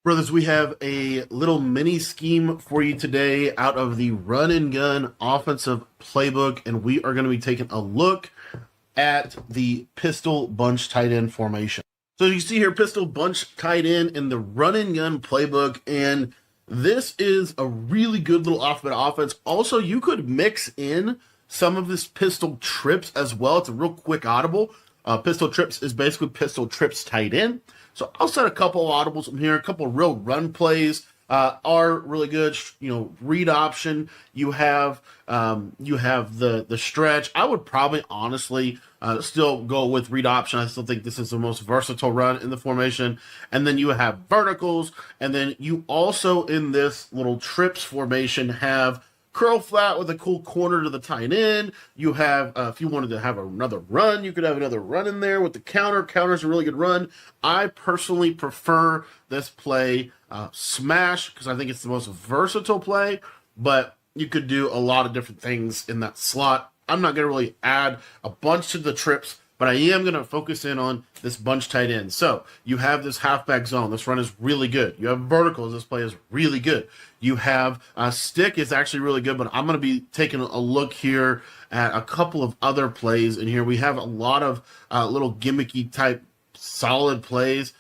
Brothers, we have a little mini scheme for you today out of the run and gun offensive playbook, and we are going to be taking a look at the pistol bunch tight end formation. So you see here, pistol bunch tight end in the run and gun playbook, and this is a really good little off-bit offense. Also, you could mix in some of this pistol trips as well. It's a real quick audible. Pistol trips is basically pistol trips tight end. So I'll set a couple of audibles from here, a couple of real run plays are really good. Read option. You have the stretch. I would probably honestly still go with read option. I still think this is the most versatile run in the formation. And then you have verticals, and then you also in this little trips formation have curl flat with a cool corner to the tight end. You have, if you wanted to have another run, you could have another run in there with the counter. Counter's a really good run. I personally prefer this play smash because I think it's the most versatile play, but you could do a lot of different things in that slot. I'm not going to really add a bunch to the trips, but I am going to focus in on this bunch tight end. So you have this halfback zone. This run is really good. You have verticals. This play is really good. You have stick is actually really good, but I'm going to be taking a look here at a couple of other plays. And here we have a lot of little gimmicky type solid plays.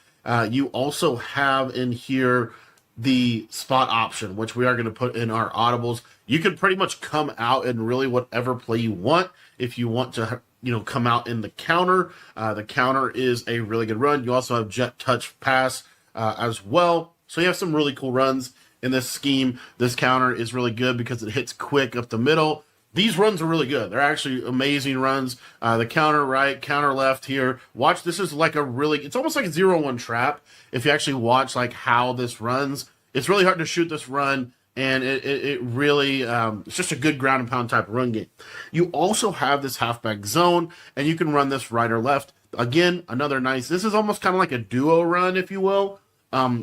You also have in here the spot option, which we are going to put in our audibles. You can pretty much come out in really whatever play you want. If you want to come out in the counter is a really good run. You also have jet touch pass as well. So you have some really cool runs in this scheme. This counter is really good because it hits quick up the middle. These runs are really good. They're actually amazing runs. The counter right, counter left here. Watch, this is like it's almost like a 0-1 trap. If you actually watch like how this runs, it's really hard to shoot this run. And it really, it's just a good ground and pound type of run game. You also have this halfback zone, and you can run this right or left. Again, another nice, this is almost kind of like a duo run, if you will.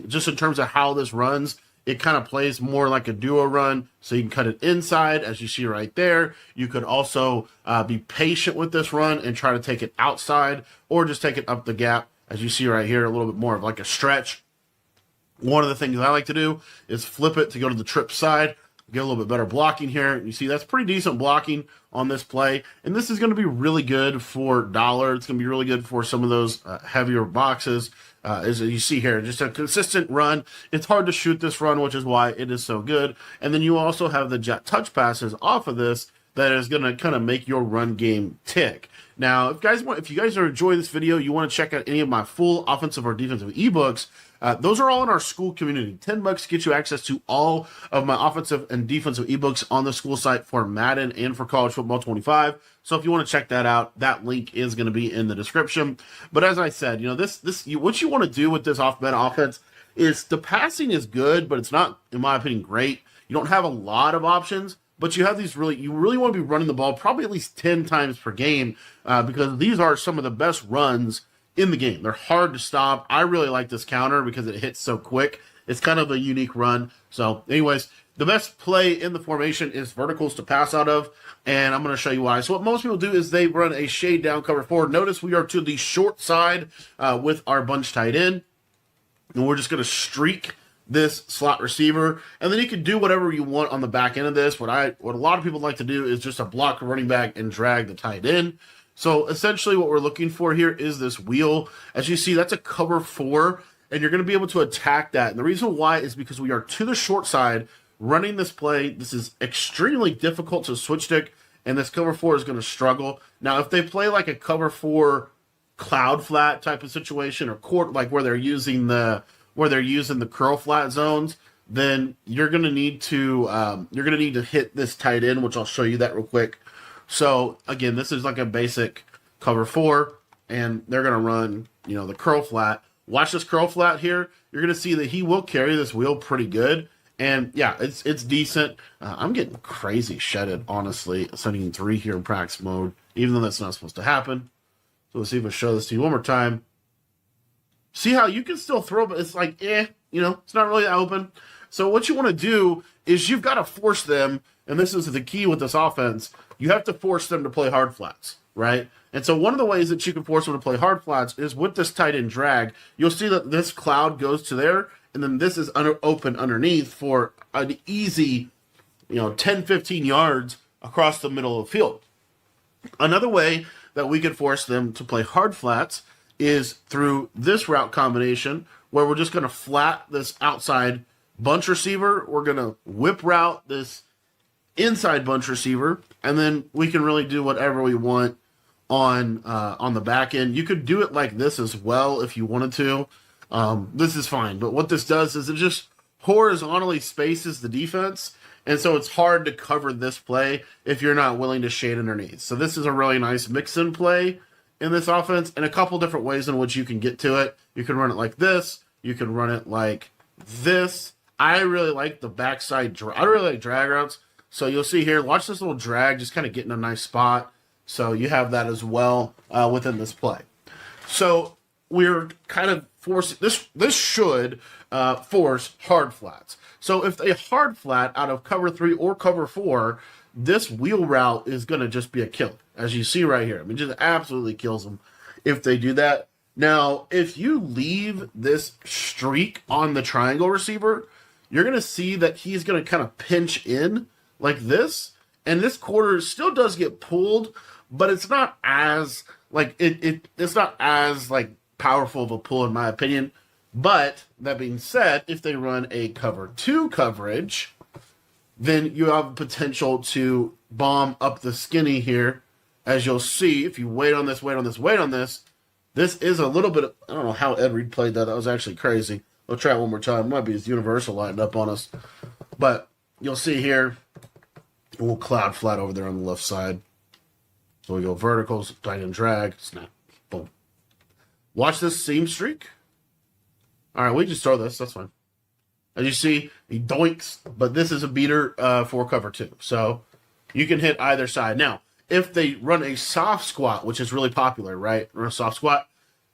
Just in terms of how this runs, it kind of plays more like a duo run. So you can cut it inside, as you see right there. You could also be patient with this run and try to take it outside, or just take it up the gap, as you see right here, a little bit more of like a stretch. One of the things I like to do is flip it to go to the trip side, get a little bit better blocking here. You see that's pretty decent blocking on this play. And this is going to be really good for dollar. It's going to be really good for some of those heavier boxes. As you see here, just a consistent run. It's hard to shoot this run, which is why it is so good. And then you also have the jet touch passes off of this that is going to kind of make your run game tick. Now, if you guys are enjoying this video, you want to check out any of my full offensive or defensive ebooks, those are all in our school community. $10 gets you access to all of my offensive and defensive ebooks on the school site for Madden and for College Football 25. So if you want to check that out, that link is going to be in the description. But as I said, what you want to do with this off-bed offense is the passing is good, but it's not, in my opinion, great. You don't have a lot of options, but you have you really want to be running the ball probably at least 10 times per game because these are some of the best runs in the game. They're hard to stop. I really like this counter because it hits so quick. It's kind of a unique run. So anyways, the best play in the formation is verticals to pass out of, and I'm going to show you why. So what most people do is they run a shade down cover forward. Notice we are to the short side with our bunch tight end, and we're just going to streak this slot receiver, and then you can do whatever you want on the back end of this. What a lot of people like to do is just a block running back and drag the tight end. So essentially what we're looking for here is this wheel. As you see, that's a cover 4, and you're going to be able to attack that. And the reason why is because we are to the short side running this play. This is extremely difficult to switch stick, and this cover 4 is going to struggle. Now, if they play like a cover 4 cloud flat type of situation, or court, like where they're using the curl flat zones, then you're going to need to hit this tight end, which I'll show you that real quick. So again, this is like a basic cover 4, and they're going to run, the curl flat. Watch this curl flat here. You're going to see that he will carry this wheel pretty good. And yeah, it's decent. I'm getting crazy shedded, honestly, setting 3 here in practice mode, even though that's not supposed to happen. So let's see if I show this to you one more time. See how you can still throw, but it's like, it's not really that open. So what you want to do is you've got to force them, and this is the key with this offense, you have to force them to play hard flats, right? And so one of the ways that you can force them to play hard flats is with this tight end drag. You'll see that this cloud goes to there, and then this is open underneath for an easy, 10, 15 yards across the middle of the field. Another way that we could force them to play hard flats is through this route combination, where we're just going to flat this outside bunch receiver. We're going to whip route this inside bunch receiver, and then we can really do whatever we want on the back end. You could do it like this as well if you wanted to. This is fine, but what this does is it just horizontally spaces the defense, and so it's hard to cover this play if you're not willing to shade underneath. So this is a really nice mix-in play in this offense, and a couple different ways in which you can get to it. You can run it like this. You can run it like this. I really like the backside. I really like drag routes. So you'll see here, watch this little drag, just kind of get in a nice spot. So you have that as well within this play. So we're kind of forcing this. This should force hard flats. So if a hard flat out of cover 3 or cover 4, this wheel route is going to just be a kill, as you see right here. I mean, just absolutely kills them if they do that. Now, if you leave this streak on the triangle receiver, you're going to see that he's going to kind of pinch in like this, and this quarter still does get pulled, but it's not as like it's not as like powerful of a pull in my opinion. But that being said, if they run a cover 2 coverage, then you have potential to bomb up the skinny here, as you'll see if you wait on this, wait on this, wait on this. This is a little bit of, I don't know how Ed Reed played that. That was actually crazy. We'll try it one more time. It might be his universal lined up on us. But you'll see here, we'll cloud flat over there on the left side. So we go verticals, tight end drag, snap, boom. Watch this seam streak. All right, we just throw this. That's fine. As you see, he doinks, but this is a beater for cover 2. So you can hit either side. Now, if they run a soft squat, which is really popular, right? Run a soft squat.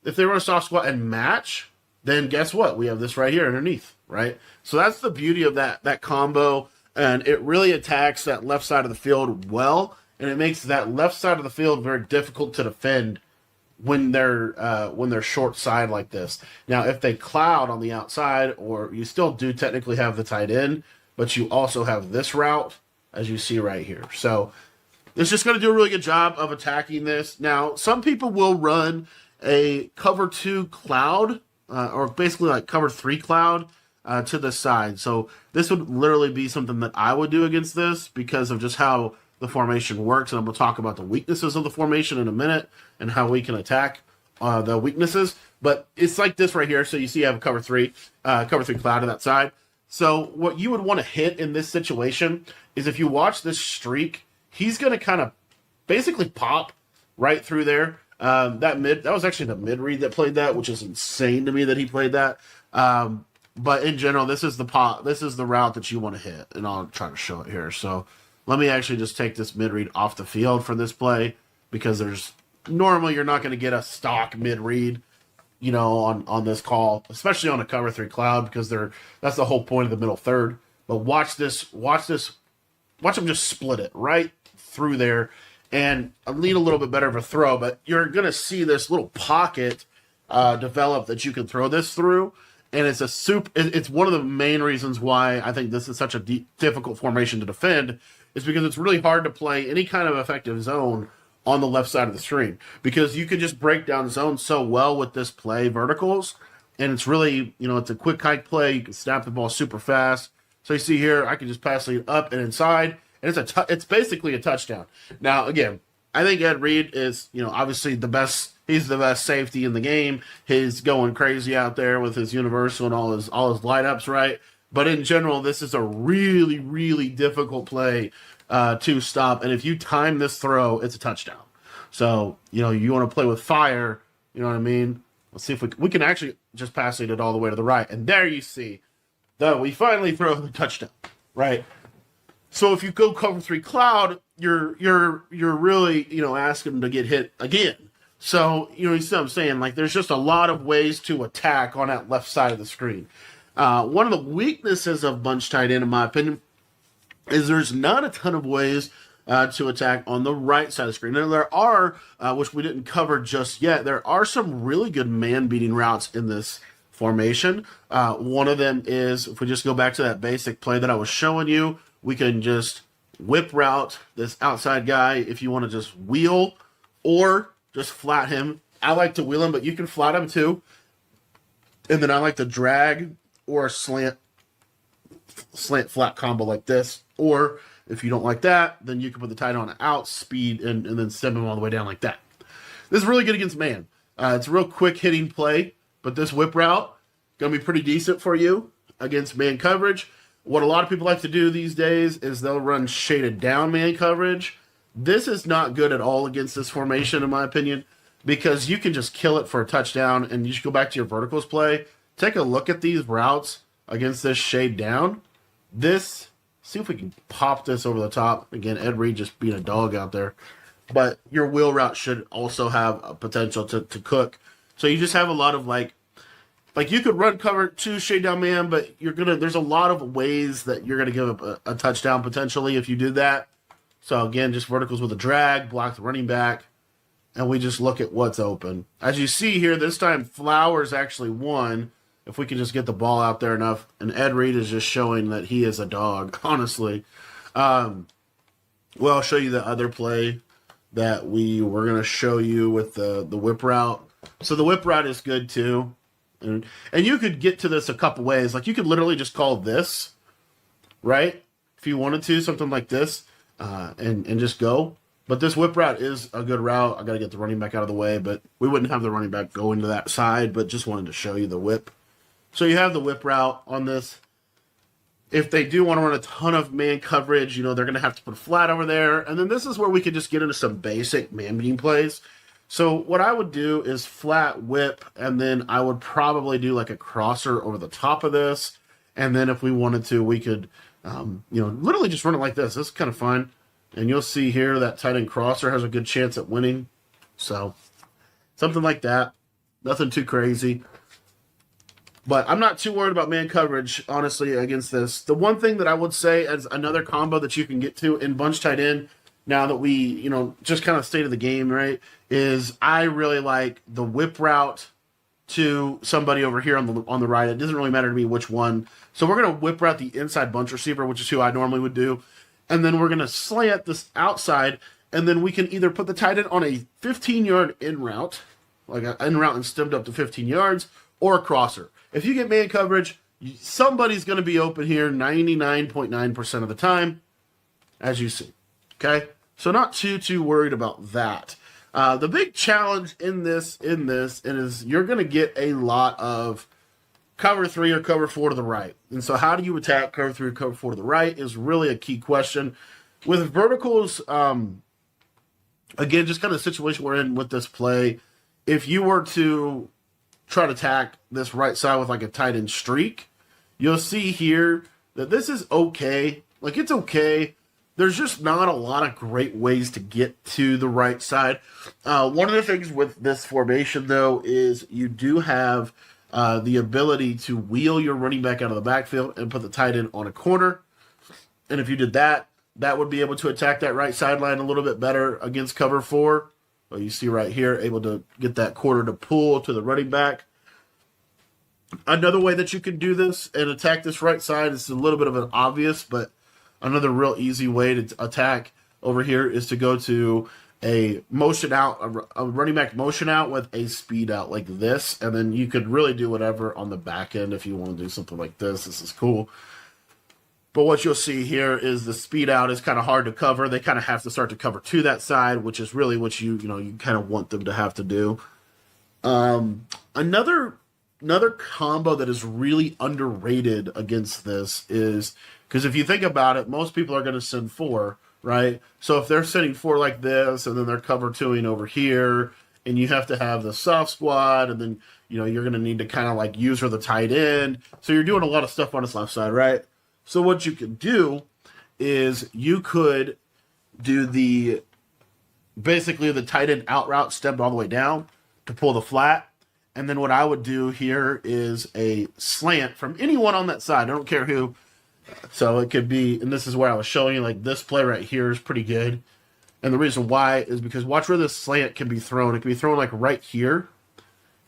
If they run a soft squat and match, then guess what? We have this right here underneath, right? So that's the beauty of that combo, and it really attacks that left side of the field well, and it makes that left side of the field very difficult to defend when they're short side like this. Now, if they cloud on the outside, or you still do technically have the tight end, but you also have this route, as you see right here. So it's just going to do a really good job of attacking this. Now, some people will run a cover 2 cloud, or basically like cover 3 cloud to the side. So this would literally be something that I would do against this because of just how the formation works. And I'm going to talk about the weaknesses of the formation in a minute and how we can attack the weaknesses. But it's like this right here. So you see I have a cover 3 cloud to that side. So what you would want to hit in this situation is if you watch this streak, he's going to kind of basically pop right through there. That was actually the mid read that played that, which is insane to me that he played that. But in general, this is the route that you want to hit, and I'll try to show it here. So let me actually just take this mid read off the field for this play, because normally you're not going to get a stock mid read, on this call, especially on a cover 3 cloud, because that's the whole point of the middle third. But watch them just split it right through there. And I need a little bit better of a throw, but you're going to see this little pocket develop that you can throw this through. And it's one of the main reasons why I think this is such a difficult formation to defend, is because it's really hard to play any kind of effective zone on the left side of the screen, because you can just break down zone so well with this play verticals. And it's really, it's a quick hike play. You can snap the ball super fast. So you see here, I can just pass it up and inside. And it's basically a touchdown. Now, again, I think Ed Reed is, obviously the best. He's the best safety in the game. He's going crazy out there with his universal and all his lineups, right? But in general, this is a really, really difficult play to stop. And if you time this throw, it's a touchdown. So, you want to play with fire. You know what I mean? Let's see if we can actually just pass it all the way to the right. And there you see, we finally throw the touchdown, right? So if you go cover 3 cloud, you're really, asking them to get hit again. So, you see what I'm saying? Like, there's just a lot of ways to attack on that left side of the screen. One of the weaknesses of bunch tight end, in my opinion, is there's not a ton of ways to attack on the right side of the screen. And there are, which we didn't cover just yet, there are some really good man-beating routes in this formation. One of them is, if we just go back to that basic play that I was showing you, we can just whip route this outside guy if you want to just wheel or just flat him. I like to wheel him, but you can flat him too. And then I like to drag or a slant flat combo like this. Or if you don't like that, then you can put the tight on out speed and then send him all the way down like that. This is really good against man. It's a real quick hitting play, but this whip route going to be pretty decent for you against man coverage. What a lot of people like to do these days is they'll run shaded down man coverage. This is not good at all against this formation, in my opinion, because you can just kill it for a touchdown, and you should go back to your verticals play. Take a look at these routes against this shade down. This, see if we can pop this over the top. Again, Ed Reed just being a dog out there. But your wheel route should also have a potential to cook. So you just have a lot of like you could run cover 2 shade down man, but there's a lot of ways that you're gonna give up a touchdown potentially if you do that. So again, just verticals with a drag, block the running back, and we just look at what's open. As you see here, this time Flowers actually won. If we can just get the ball out there enough, and Ed Reed is just showing that he is a dog, honestly. Well, I'll show you the other play that we were going to show you with the whip route. So the whip route is good too. And you could get to this a couple ways. Like you could literally just call this, right? If you wanted to, something like this, and just go. But this whip route is a good route. I got to get the running back out of the way, but we wouldn't have the running back go into that side, but just wanted to show you the whip. So you have the whip route on this. If they do want to run a ton of man coverage, they're going to have to put a flat over there. And then this is where we could just get into some basic man beating plays. So what I would do is flat whip, and then I would probably do like a crosser over the top of this. And then if we wanted to, we could, literally just run it like this. This is kind of fun. And you'll see here that tight end crosser has a good chance at winning. So something like that. Nothing too crazy. But I'm not too worried about man coverage, honestly, against this. The one thing that I would say as another combo that you can get to in bunch tight end, now that we, just kind of state of the game, right, is I really like the whip route to somebody over here on the right. It doesn't really matter to me which one. So we're going to whip route the inside bunch receiver, which is who I normally would do. And then we're going to slant this outside, and then we can either put the tight end on a 15-yard in route, like an in route and stemmed up to 15 yards, or a crosser. If you get man coverage, somebody's going to be open here 99.9% of the time, as you see. Okay? So not too worried about that. The big challenge in this is you're going to get a lot of cover 3 or cover 4 to the right. And so how do you attack cover 3 or cover 4 to the right is really a key question. With verticals, again, just kind of the situation we're in with this play, if you were to try to attack this right side with like a tight end streak, you'll see here that this is okay. Like, it's okay. There's just not a lot of great ways to get to the right side. One of the things with this formation, though, is you do have the ability to wheel your running back out of the backfield and put the tight end on a corner. And if you did that, that would be able to attack that right sideline a little bit better against cover 4. Well, you see right here, able to get that quarter to pull to the running back. Another way that you can do this and attack this right side is a little bit of an obvious, but another real easy way to attack over here is to go to a motion out, a running back motion out with a speed out like this, and then you could really do whatever on the back end if you want to do something like this. This is cool. But what you'll see here is the speed out is kind of hard to cover. They kind of have to start to cover to that side, which is really what you kind of want them to have to do. Another combo that is really underrated against this is, because if you think about it, most people are going to send 4, right? So if they're sending 4 like this, and then they're cover 2ing over here, and you have to have the soft squad, and then you're going to need to kind of like use her the tight end. So you're doing a lot of stuff on this left side, right? So what you could do is you could do basically the tight end out route stepped all the way down to pull the flat. And then what I would do here is a slant from anyone on that side. I don't care who. So it could be, and this is where I was showing you, like this play right here is pretty good. And the reason why is because watch where this slant can be thrown. It can be thrown like right here.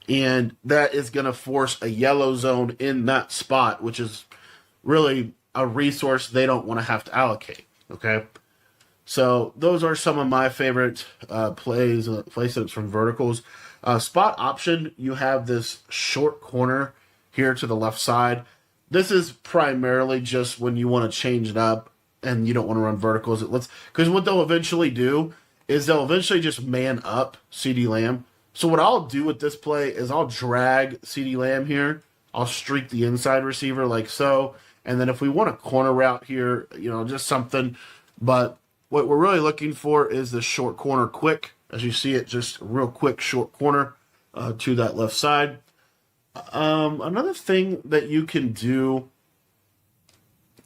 And that is going to force a yellow zone in that spot, which is really a resource they don't want to have to allocate. Okay. So those are some of my favorite play setups from verticals. Spot option, you have this short corner here to the left side. This is primarily just when you want to change it up and you don't want to run verticals. Because what they'll eventually do is they'll eventually just man up CD Lamb. So what I'll do with this play is I'll drag CD Lamb here. I'll streak the inside receiver like so. And then if we want a corner route here, just something. But what we're really looking for is the short corner quick. As you see it, just a real quick short corner to that left side. Another thing that you can do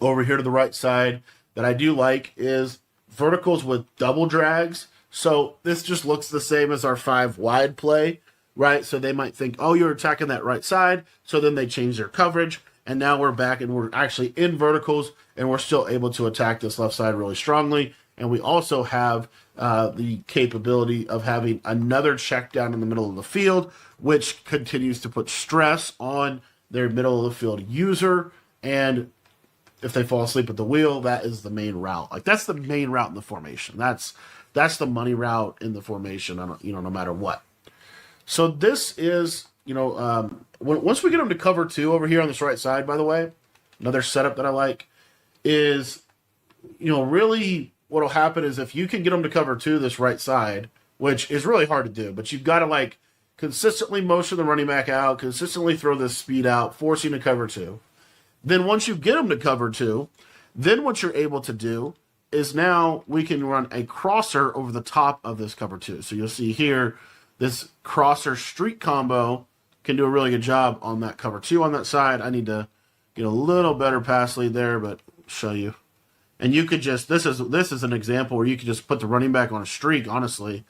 over here to the right side that I do like is verticals with double drags. So this just looks the same as our 5 wide play, right? So they might think, oh, you're attacking that right side. So then they change their coverage. And now we're back and we're actually in verticals and we're still able to attack this left side really strongly. And we also have the capability of having another check down in the middle of the field, which continues to put stress on their middle of the field user. And if they fall asleep at the wheel, that is the main route. Like that's the main route in the formation. That's the money route in the formation, no matter what. So this is, once we get them to cover 2 over here on this right side, by the way, another setup that I like is, really what'll happen is if you can get them to cover 2 this right side, which is really hard to do, but you've got to consistently motion the running back out, consistently throw this speed out, forcing to cover 2. Then once you get them to cover 2, then what you're able to do is now we can run a crosser over the top of this cover 2. So you'll see here, this crosser streak combo can do a really good job on that cover 2 on that side. I need to get a little better pass lead there, but I'll show you. And you could just, this is an example where you could just put the running back on a streak, honestly,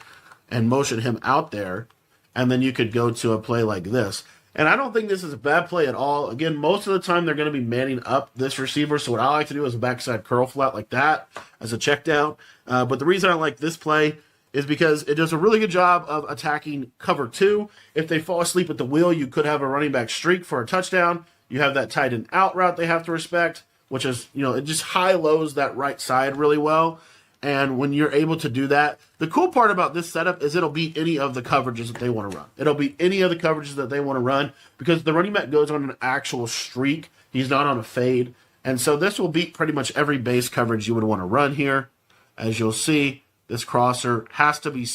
and motion him out there. And then you could go to a play like this. And I don't think this is a bad play at all. Again, most of the time they're going to be manning up this receiver. So what I like to do is a backside curl flat like that as a check down. But the reason I like this play is because it does a really good job of attacking cover 2. If they fall asleep at the wheel, you could have a running back streak for a touchdown. You have that tight end out route they have to respect, which is, it just high-lows that right side really well. And when you're able to do that, the cool part about this setup is it'll beat any of the coverages that they want to run. It'll beat any of the coverages that they want to run because the running back goes on an actual streak. He's not on a fade. And so this will beat pretty much every base coverage you would want to run here. As you'll see, this crosser has to be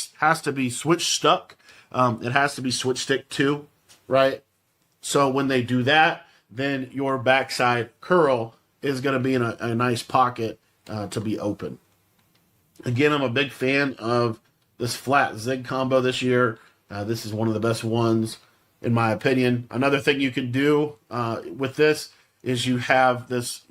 switch stuck. It has to be switch stick too, right? So when they do that, then your backside curl is going to be in a nice pocket to be open. Again, I'm a big fan of this flat zig combo this year. This is one of the best ones, in my opinion. Another thing you can do with this is you have this.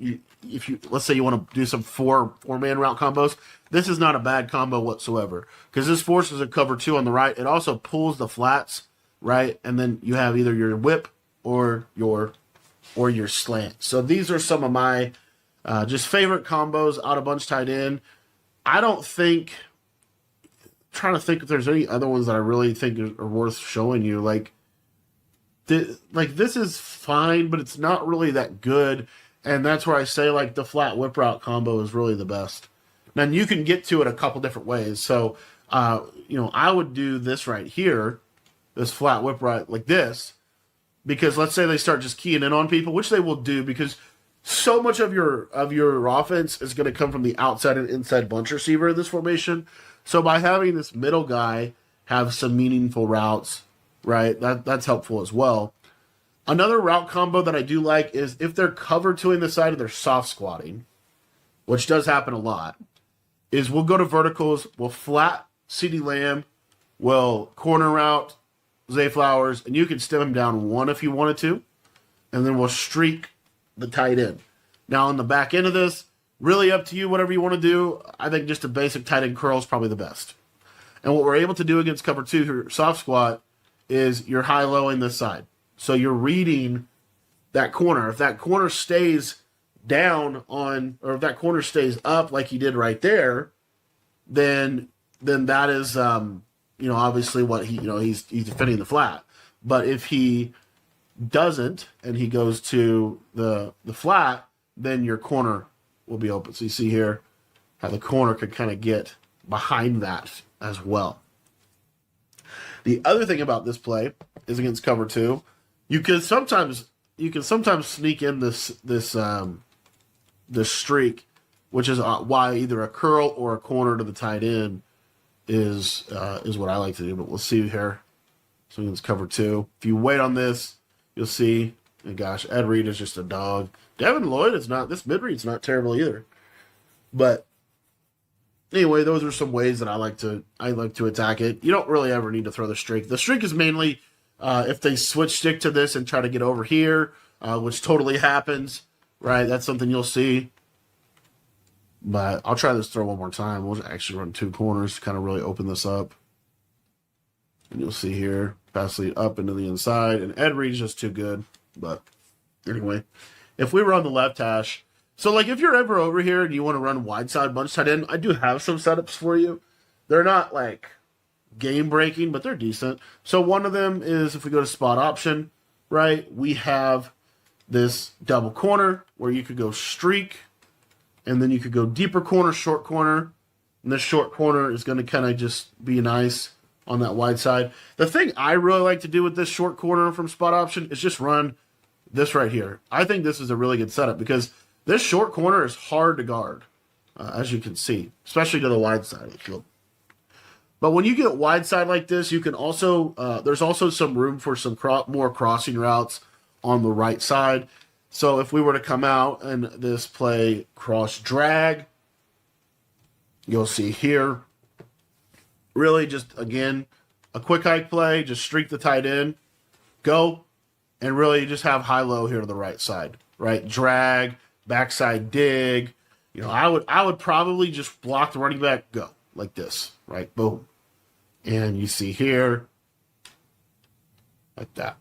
Let's say you want to do some four-man route combos. This is not a bad combo whatsoever because this forces a cover 2 on the right. It also pulls the flats, right? And then you have either your whip or your slant. So these are some of my just favorite combos out of bunch tight end. I don't think, trying to think if there's any other ones that I really think are worth showing you. This is fine, but it's not really that good. And that's where I say the flat whip route combo is really the best. Now you can get to it a couple different ways. So, I would do this right here, this flat whip route like this, because let's say they start just keying in on people, which they will do because so much of your offense is going to come from the outside and inside bunch receiver in this formation. So by having this middle guy have some meaningful routes, right, that's helpful as well. Another route combo that I do like is if they're cover 2ing the side of their soft squatting, which does happen a lot, is we'll go to verticals, we'll flat CeeDee Lamb, we'll corner route Zay Flowers, and you can stem him down 1 if you wanted to, and then we'll streak the tight end. Now on the back end of this, really up to you, whatever you want to do. I think just a basic tight end curl is probably the best. And what we're able to do against cover 2 for soft squat is you're high-lowing this side. So you're reading that corner. If that corner stays down on, or if that corner stays up like he did right there, then that is, obviously what he's defending the flat. But if he doesn't and he goes to the flat, then your corner will be open. So you see here how the corner could kind of get behind that as well. The other thing about this play is against cover two, you can sometimes sneak in this streak, which is why either a curl or a corner to the tight end is what I like to do. But we'll see here. So against cover two, if you wait on this, you'll see. And gosh, Ed Reed is just a dog. Devin Lloyd is not. This mid read's not terrible either. But anyway, those are some ways that I like to attack it. You don't really ever need to throw the streak. The streak is mainly if they switch stick to this and try to get over here, which totally happens, right? That's something you'll see. But I'll try this throw one more time. We'll actually run two corners to kind of really open this up. And you'll see here, pass lead up into the inside. And Ed Reed's just too good. But anyway, if we run the left hash, so like if you're ever over here and you want to run wide side bunch tight end, I do have some setups for you. They're not like game breaking, but they're decent. So one of them is if we go to spot option, right? We have this double corner where you could go streak, and then you could go deeper corner, short corner. And this short corner is going to kind of just be nice on that wide side. The thing I really like to do with this short corner from spot option is just run this right here. I think this is a really good setup because this short corner is hard to guard, as you can see, especially to the wide side of the field. But when you get wide side like this, you can also, there's also some room for some more crossing routes on the right side. So if we were to come out and this play cross drag, you'll see here, really just, again, a quick hike play, just streak the tight end, go, and really just have high-low here to the right side, right? Drag, backside dig. You know, I would probably just block the running back, go, like this, right? Boom. And you see here, like that.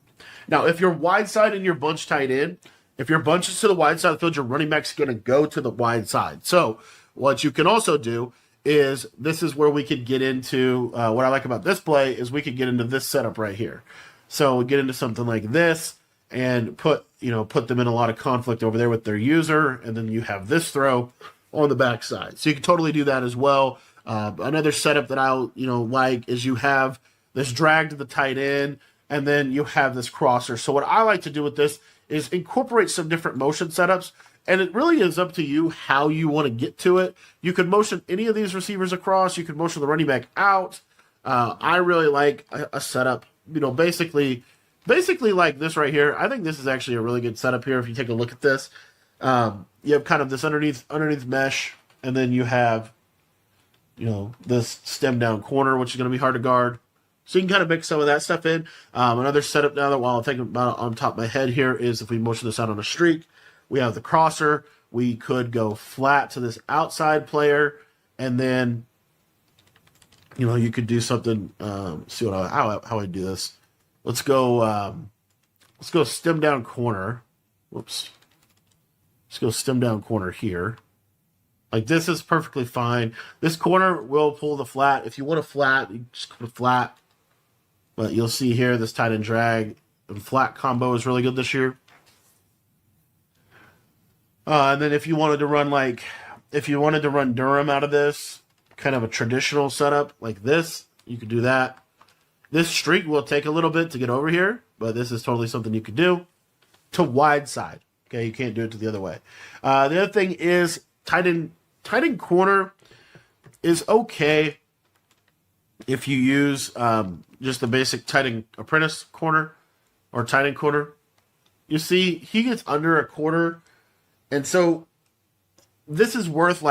Now, if you're wide side and you're bunch tight end, if your bunch is to the wide side of the field, your running back's going to go to the wide side. So what you can also do is this is where we could get into what I like about this play is we could get into this setup right here. So we get into something like this and put them in a lot of conflict over there with their user, and then you have this throw on the backside. So you can totally do that as well. Another setup that I like is you have this drag to the tight end, and then you have this crosser. So what I like to do with this is incorporate some different motion setups, and it really is up to you how you want to get to it. You could motion any of these receivers across. You could motion the running back out. I really like a setup, basically like this right here. I think this is actually a really good setup here. If you take a look at this, you have kind of this underneath mesh, and then you have, this stem down corner, which is going to be hard to guard. So you can kind of mix some of that stuff in. Another setup now that while I'm thinking about it on top of my head here is if we motion this out on a streak, we have the crosser. We could go flat to this outside player, and then, you could do something. See how I do this. Let's go stem down corner. Whoops. Let's go stem down corner here. Like this is perfectly fine. This corner will pull the flat. If you want a flat, you just put a flat. But you'll see here this tight end drag and flat combo is really good this year. And then if you wanted to run Durham out of this, kind of a traditional setup like this, you could do that. This streak will take a little bit to get over here, but this is totally something you could do to wide side. Okay, you can't do it to the other way. The other thing is tight end corner is okay if you use just the basic tight end apprentice corner or tight end corner. You see, he gets under a quarter, and so this is worth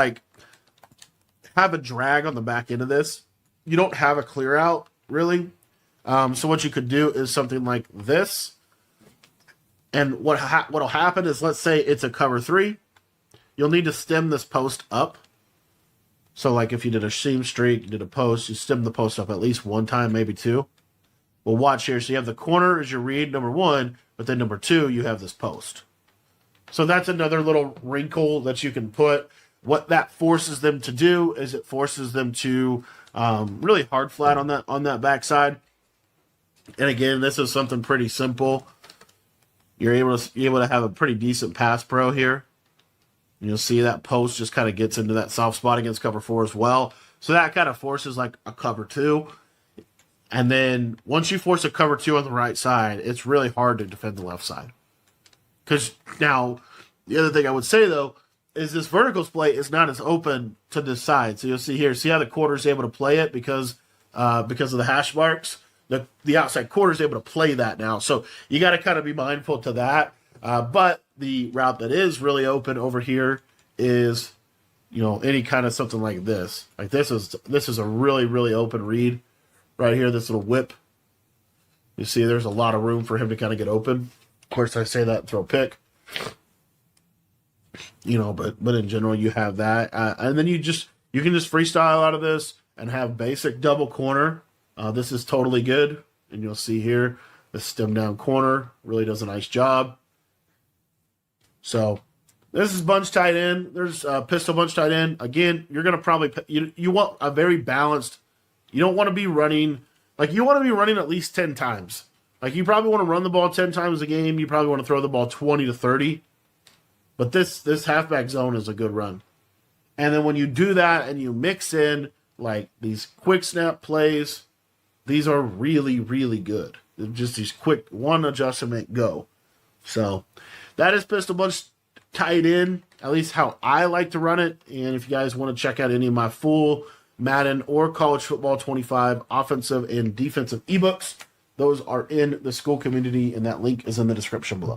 have a drag on the back end of this. You don't have a clear out really. So what you could do is something like this. And what'll happen is, let's say it's a cover 3. You'll need to stem this post up. So like if you did a seam streak, you did a post, you stem the post up at least one time, maybe two. Well, watch here. So you have the corner as your read, number 1, but then number 2, you have this post. So that's another little wrinkle that you can put. What that forces them to do is it forces them to really hard flat on that backside. And again, this is something pretty simple. You're able to have a pretty decent pass pro here. You'll see that post just kind of gets into that soft spot against cover 4 as well. So that kind of forces like a cover 2. And then once you force a cover 2 on the right side, it's really hard to defend the left side. Because now, the other thing I would say though, is this vertical splay is not as open to this side. So you'll see here, see how the quarter is able to play it because of the hash marks? The outside quarter is able to play that now. So you got to kind of be mindful to that. But the route that is really open over here is, any kind of something like this. Like this is a really, really open read right here, this little whip. You see there's a lot of room for him to kind of get open. Of course, I say that and throw a pick. But in general, you have that. And then you can just freestyle out of this and have basic double corner. This is totally good. And you'll see here, the stem down corner really does a nice job. So this is bunch tight end. There's pistol bunch tight end. Again, you're going to probably, you want a very balanced, you don't want to be running, you want to be running at least 10 times. You probably want to run the ball 10 times a game. You probably want to throw the ball 20 to 30. But this halfback zone is a good run. And then when you do that and you mix in these quick snap plays, these are really, really good. They're just these quick one adjustment go. So that is pistol bunch tight end, at least how I like to run it. And if you guys want to check out any of my full Madden or College Football 25 offensive and defensive ebooks, those are in the school community, and that link is in the description below.